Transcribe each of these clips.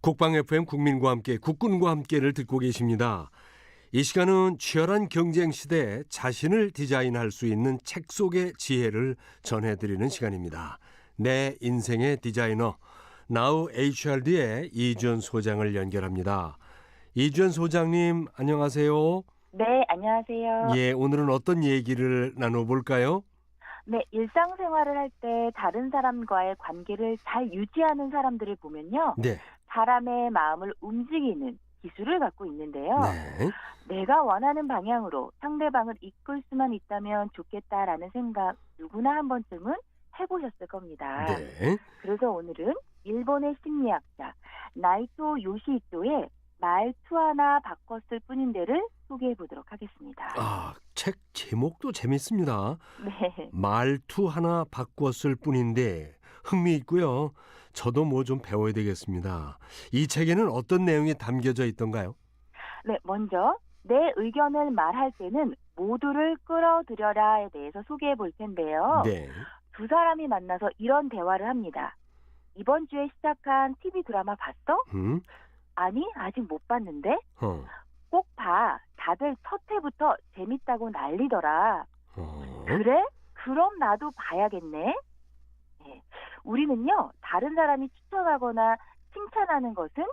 국방 FM 국민과 함께 국군과 함께를 듣고 계십니다. 이 시간은 치열한 경쟁 시대에 자신을 디자인할 수 있는 책 속의 지혜를 전해드리는 시간입니다. 내 인생의 디자이너 나우 HRD의 이주연 소장을 연결합니다. 이주연 소장님 안녕하세요. 네, 안녕하세요. 예, 오늘은 어떤 얘기를 나눠볼까요? 네, 일상생활을 할 때 다른 사람과의 관계를 잘 유지하는 사람들을 보면요. 네. 사람의 마음을 움직이는 기술을 갖고 있는데요. 네. 내가 원하는 방향으로 상대방을 이끌 수만 있다면 좋겠다라는 생각 누구나 한 번쯤은 해보셨을 겁니다. 네. 그래서 오늘은 일본의 심리학자 나이토 요시히토의 말투 하나 바꿨을 뿐인데를 소개해 보도록 하겠습니다. 책 제목도 재밌습니다. 네. 말투 하나 바꿨을 뿐인데 흥미있고요. 저도 뭐 좀 배워야 되겠습니다. 이 책에는 어떤 내용이 담겨져 있던가요? 네, 먼저 내 의견을 말할 때는 모두를 끌어들여라에 대해서 소개해 볼 텐데요. 네. 두 사람이 만나서 이런 대화를 합니다. 이번 주에 시작한 TV 드라마 봤어? 음? 아니, 아직 못 봤는데? 어. 꼭 봐. 다들 첫 회부터 재밌다고 난리더라. 어. 그래? 그럼 나도 봐야겠네. 네. 우리는요, 다른 사람이 추천하거나 칭찬하는 것은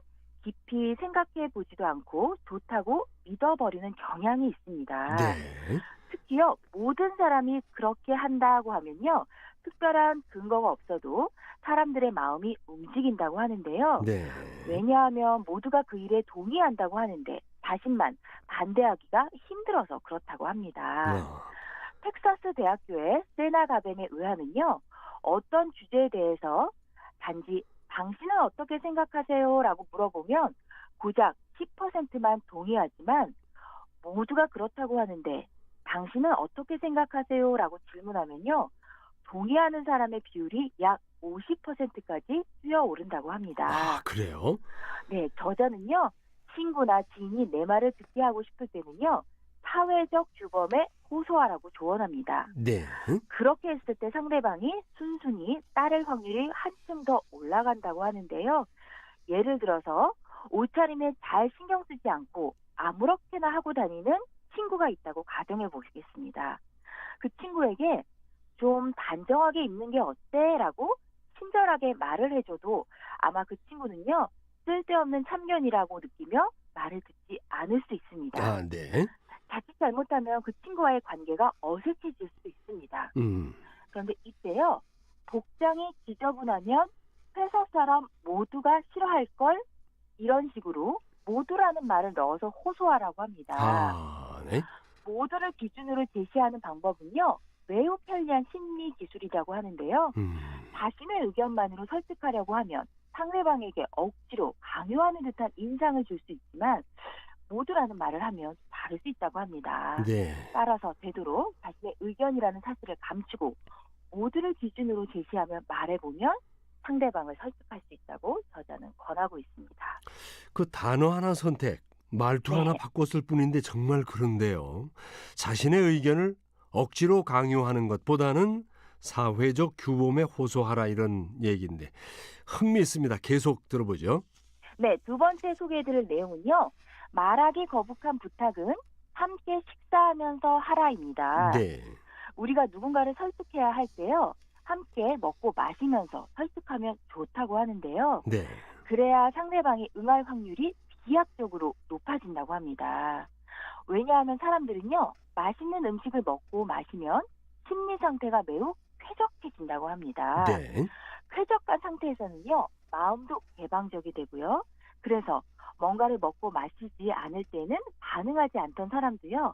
깊이 생각해 보지도 않고 좋다고 믿어버리는 경향이 있습니다. 네. 특히요, 모든 사람이 그렇게 한다고 하면요, 특별한 근거가 없어도 사람들의 마음이 움직인다고 하는데요. 네. 왜냐하면 모두가 그 일에 동의한다고 하는데 자신만 반대하기가 힘들어서 그렇다고 합니다. 어. 텍사스 대학교의 세나 가벤의 의사는요, 어떤 주제에 대해서 단지 당신은 어떻게 생각하세요? 라고 물어보면 고작 10%만 동의하지만 모두가 그렇다고 하는데 당신은 어떻게 생각하세요? 라고 질문하면요, 동의하는 사람의 비율이 약 50%까지 뛰어오른다고 합니다. 그래요? 네, 저자는요, 친구나 지인이 내 말을 듣게 하고 싶을 때는요, 사회적 규범에 호소하라고 조언합니다. 네. 그렇게 했을 때 상대방이 순순히 따를 확률이 한층 더 올라간다고 하는데요. 예를 들어서 옷차림에 잘 신경 쓰지 않고 아무렇게나 하고 다니는 친구가 있다고 가정해 보시겠습니다. 그 친구에게 좀 단정하게 입는 게 어때? 라고 친절하게 말을 해줘도 아마 그 친구는요, 쓸데없는 참견이라고 느끼며 말을 듣지 않을 수 있습니다. 네. 자칫 잘못하면 그 친구와의 관계가 어색해질 수 있습니다. 그런데 이때요, 복장이 지저분하면 회사 사람 모두가 싫어할 걸, 이런 식으로 모두라는 말을 넣어서 호소하라고 합니다. 네. 모두를 기준으로 제시하는 방법은요, 매우 편리한 심리 기술이라고 하는데요. 자신의 의견만으로 설득하려고 하면 상대방에게 억지로 강요하는 듯한 인상을 줄 수 있지만 모두라는 말을 하면 다를 수 있다고 합니다. 네. 따라서 되도록 자신의 의견이라는 사실을 감추고 모두를 기준으로 제시하며 말해보면 상대방을 설득할 수 있다고 저자는 권하고 있습니다. 그 단어 하나 선택, 말투 하나 바꿨을 뿐인데 정말 그런데요. 자신의 의견을 억지로 강요하는 것보다는 사회적 규범에 호소하라, 이런 얘기인데 흥미있습니다. 계속 들어보죠. 네, 두 번째 소개해드릴 내용은요, 말하기 거북한 부탁은 함께 식사하면서 하라입니다. 네. 우리가 누군가를 설득해야 할 때요, 함께 먹고 마시면서 설득하면 좋다고 하는데요. 네. 그래야 상대방이 응할 확률이 비약적으로 높아진다고 합니다. 왜냐하면 사람들은요, 맛있는 음식을 먹고 마시면 심리 상태가 매우 쾌적해진다고 합니다. 네. 쾌적한 상태에서는요, 마음도 개방적이 되고요. 그래서 뭔가를 먹고 마시지 않을 때는 반응하지 않던 사람도요,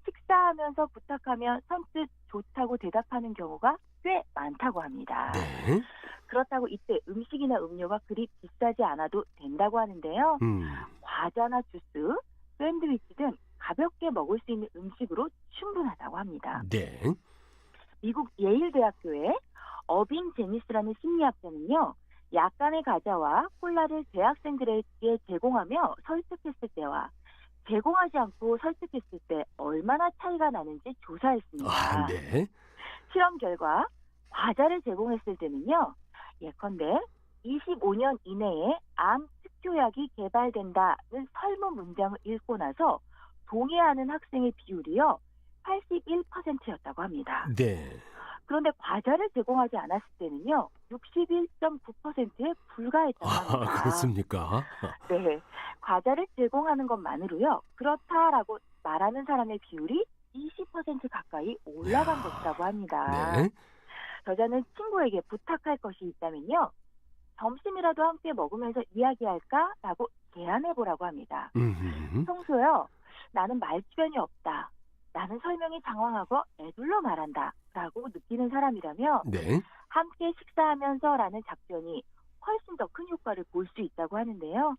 식사하면서 부탁하면 선뜻 좋다고 대답하는 경우가 꽤 많다고 합니다. 네. 그렇다고 이때 음식이나 음료가 그리 비싸지 않아도 된다고 하는데요. 과자나 주스, 샌드위치 등 가볍게 먹을 수 있는 음식으로 충분하다고 합니다. 네. 미국 예일대학교의 어빈 제니스라는 심리학자는요, 약간의 과자와 콜라를 대학생들에게 제공하며 설득했을 때와 제공하지 않고 설득했을 때 얼마나 차이가 나는지 조사했습니다. 네. 실험 결과 과자를 제공했을 때는요, 예컨대 25년 이내에 암 특효약을 치료약이 개발된다는 설문 문장을 읽고 나서 동의하는 학생의 비율이요 81%였다고 합니다. 네. 그런데 과자를 제공하지 않았을 때는요 61.9%에 불과했다고 합니다. 그렇습니까? 네, 과자를 제공하는 것만으로요 그렇다라고 말하는 사람의 비율이 20% 가까이 올라간 것이라고 합니다. 네. 저자는 친구에게 부탁할 것이 있다면요 점심이라도 함께 먹으면서 이야기할까라고 제안해보라고 합니다. 평소에요 나는 말주변이 없다. 나는 설명이 장황하고 애둘러 말한다. 라고 느끼는 사람이라면 네. 함께 식사하면서라는 작전이 훨씬 더 큰 효과를 볼 수 있다고 하는데요.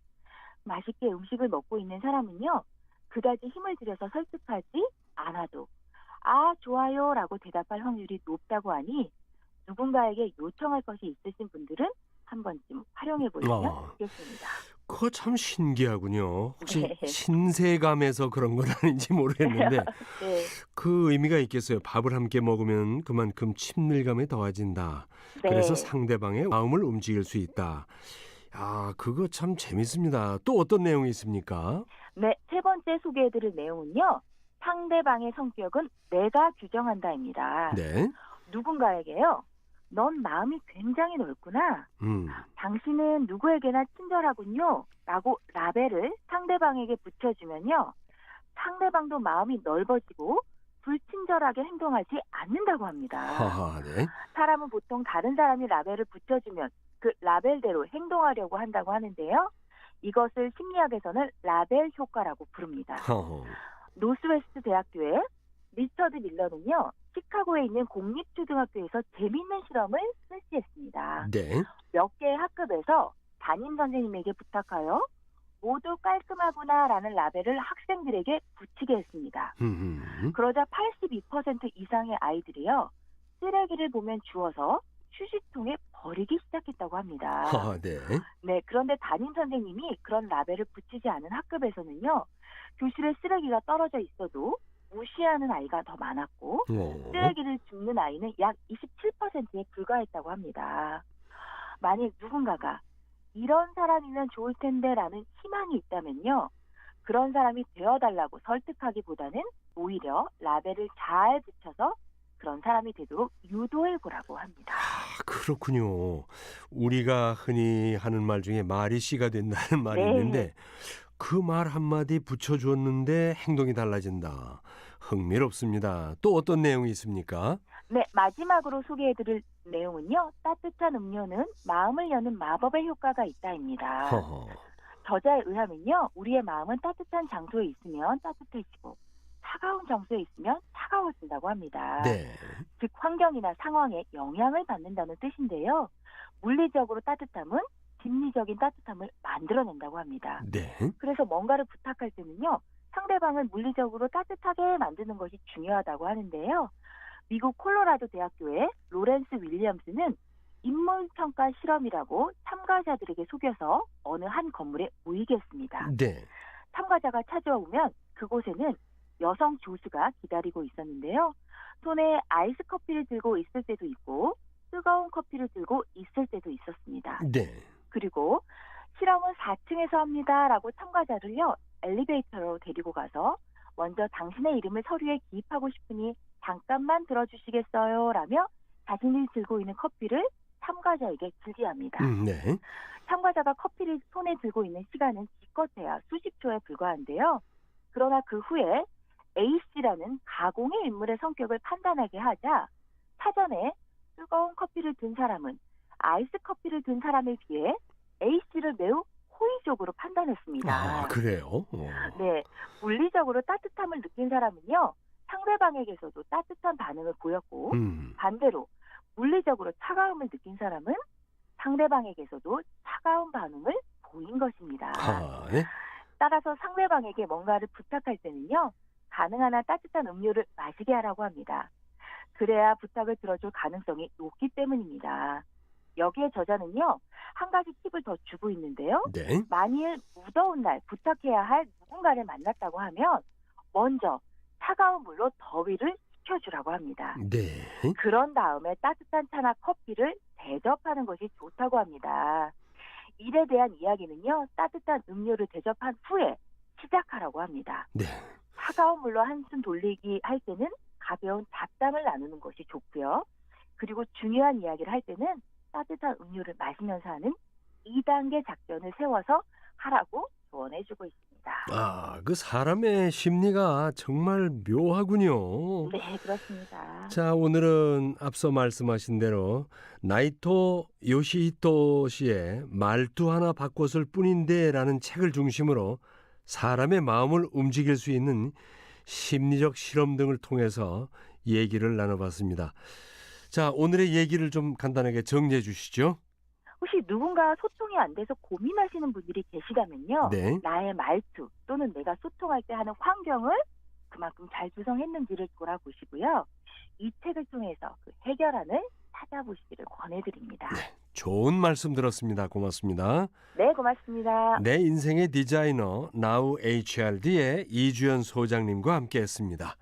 맛있게 음식을 먹고 있는 사람은요. 그다지 힘을 들여서 설득하지 않아도 아 좋아요 라고 대답할 확률이 높다고 하니 누군가에게 요청할 것이 있으신 분들은 한 번쯤 활용해 보시면 좋겠습니다. 그거 참 신기하군요. 혹시 네. 신세감에서 그런 건 아닌지 모르겠는데 네. 그 의미가 있겠어요. 밥을 함께 먹으면 그만큼 친밀감이 더해진다. 네. 그래서 상대방의 마음을 움직일 수 있다. 아, 그거 참 재밌습니다. 또 어떤 내용이 있습니까? 네, 세 번째 소개해드릴 내용은요. 상대방의 성격은 내가 규정한다입니다. 네. 누군가에게요. 넌 마음이 굉장히 넓구나. 당신은 누구에게나 친절하군요. 라고 라벨을 상대방에게 붙여주면요. 상대방도 마음이 넓어지고 불친절하게 행동하지 않는다고 합니다. 네. 사람은 보통 다른 사람이 라벨을 붙여주면 그 라벨대로 행동하려고 한다고 하는데요. 이것을 심리학에서는 라벨 효과라고 부릅니다. 노스웨스트 대학교의 리처드 밀러는요. 시카고에 있는 공립초등학교에서 재미있는 실험을 실시했습니다. 네. 몇 개의 학급에서 담임 선생님에게 부탁하여 모두 깔끔하구나라는 라벨을 학생들에게 붙이게 했습니다. 그러자 82% 이상의 아이들이요. 쓰레기를 보면 주워서 휴지통에 버리기 시작했다고 합니다. 네. 네, 그런데 담임 선생님이 그런 라벨을 붙이지 않은 학급에서는요. 교실에 쓰레기가 떨어져 있어도 무시하는 아이가 더 많았고 쓰레기를 줍는 아이는 약 27%에 불과했다고 합니다. 만일 누군가가 이런 사람이면 좋을 텐데라는 희망이 있다면요. 그런 사람이 되어달라고 설득하기보다는 오히려 라벨을 잘 붙여서 그런 사람이 되도록 유도해보라고 합니다. 그렇군요. 우리가 흔히 하는 말 중에 말이 씨가 된다는 말이 네. 있는데 그 말 한마디 붙여주었는데 행동이 달라진다. 흥미롭습니다. 또 어떤 내용이 있습니까? 네, 마지막으로 소개해드릴 내용은요. 따뜻한 음료는 마음을 여는 마법의 효과가 있다입니다. 저자에 의하면요. 우리의 마음은 따뜻한 장소에 있으면 따뜻해지고 차가운 장소에 있으면 차가워진다고 합니다. 네. 즉 환경이나 상황에 영향을 받는다는 뜻인데요. 물리적으로 따뜻함은 심리적인 따뜻함을 만들어낸다고 합니다. 네. 그래서 뭔가를 부탁할 때는요. 상대방을 물리적으로 따뜻하게 만드는 것이 중요하다고 하는데요. 미국 콜로라도 대학교의 로렌스 윌리엄스는 인물평가 실험이라고 참가자들에게 속여서 어느 한 건물에 모이게 했습니다. 네. 참가자가 찾아오면 그곳에는 여성 교수가 기다리고 있었는데요. 손에 아이스 커피를 들고 있을 때도 있고 뜨거운 커피를 들고 있을 때도 있었습니다. 네. 그리고 실험은 4층에서 합니다라고 참가자를요. 엘리베이터로 데리고 가서 먼저 당신의 이름을 서류에 기입하고 싶으니 잠깐만 들어주시겠어요? 라며 자신이 들고 있는 커피를 참가자에게 질의합니다. 네. 참가자가 커피를 손에 들고 있는 시간은 기껏해야 수십 초에 불과한데요. 그러나 그 후에 A씨라는 가공의 인물의 성격을 판단하게 하자 사전에 뜨거운 커피를 든 사람은 아이스 커피를 든 사람에 비해 A씨를 매우 호의적으로 판단했습니다. 그래요? 네, 물리적으로 따뜻함을 느낀 사람은요. 상대방에게서도 따뜻한 반응을 보였고 반대로 물리적으로 차가움을 느낀 사람은 상대방에게서도 차가운 반응을 보인 것입니다. 네. 따라서 상대방에게 뭔가를 부탁할 때는요. 가능한 한 따뜻한 음료를 마시게 하라고 합니다. 그래야 부탁을 들어줄 가능성이 높기 때문입니다. 여기에 저자는요. 한 가지 팁을 더 주고 있는데요. 네. 만일 무더운 날 부탁해야 할 누군가를 만났다고 하면 먼저 차가운 물로 더위를 식혀주라고 합니다. 네. 그런 다음에 따뜻한 차나 커피를 대접하는 것이 좋다고 합니다. 일에 대한 이야기는요, 따뜻한 음료를 대접한 후에 시작하라고 합니다. 네. 차가운 물로 한숨 돌리기 할 때는 가벼운 잡담을 나누는 것이 좋고요. 그리고 중요한 이야기를 할 때는 따뜻한 음료를 마시면서 하는 2단계 작전을 세워서 하라고 조언해주고 있습니다. 아, 그 사람의 심리가 정말 묘하군요. 네, 그렇습니다. 자, 오늘은 앞서 말씀하신 대로 나이토 요시히토 씨의 말투 하나 바꿨을 뿐인데라는 책을 중심으로 사람의 마음을 움직일 수 있는 심리적 실험 등을 통해서 얘기를 나눠봤습니다. 자, 오늘의 얘기를 좀 간단하게 정리해 주시죠. 혹시 누군가 소통이 안 돼서 고민하시는 분들이 계시다면요. 네. 나의 말투 또는 내가 소통할 때 하는 환경을 그만큼 잘 조성했는지를 돌아보시고요. 이 책을 통해서 그 해결안을 찾아보시기를 권해드립니다. 좋은 말씀 들었습니다. 고맙습니다. 네, 고맙습니다. 내 인생의 디자이너 나우 HRD의 이주연 소장님과 함께했습니다.